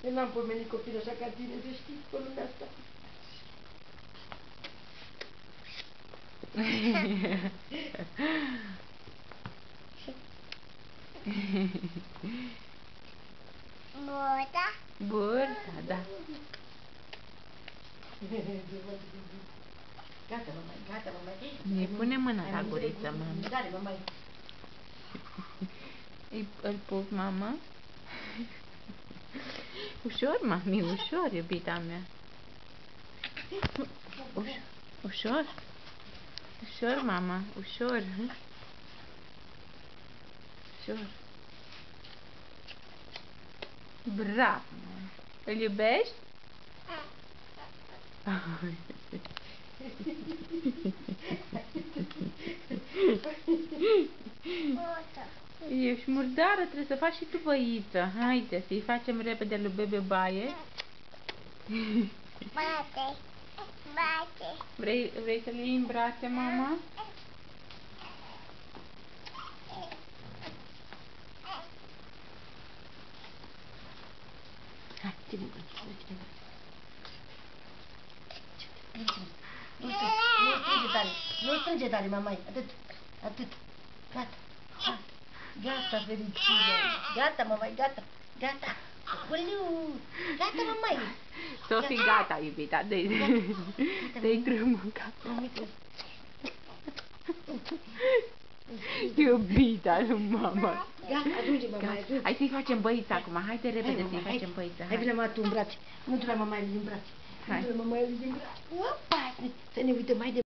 Eu n-am pomenit copil așa ca tine, să știi, pe lumea asta. Burta? Burta, da. Gata, mămai, gata, mămai. Ne pune mâna la guriță, mama. Dale, mămai. Îl pup, mama? Ușor, mami, ușor, iubita mea. Ușor. Ușor, mama, ușor. Ușor. Bravo, mama. Îl iubești? Burta. Ești murdară, trebuie să faci și tu băiță. Haide, să-i facem repede lui bebe baie. Bate. Bate. Vrei să-l iei în brațe, mama? Hai, ține băiță, ține băiță. Nu strânge tare, nu strânge tare, mamai, atât, atât, gata, gata, gata, fericire, gata, mamai, gata, gata, uliu, gata, mamai. Sofie, gata, iubita, dă-i drumul în cap. Iubita lui mama. Gata, ajunge, mamai, ajunge. Hai să-i facem băiță acum, haide repede să-i facem băiță. Hai, vine mama tu în brațe, nu tu la mama din brațe, nu tu la mama din brațe. Opa, să ne uităm mai de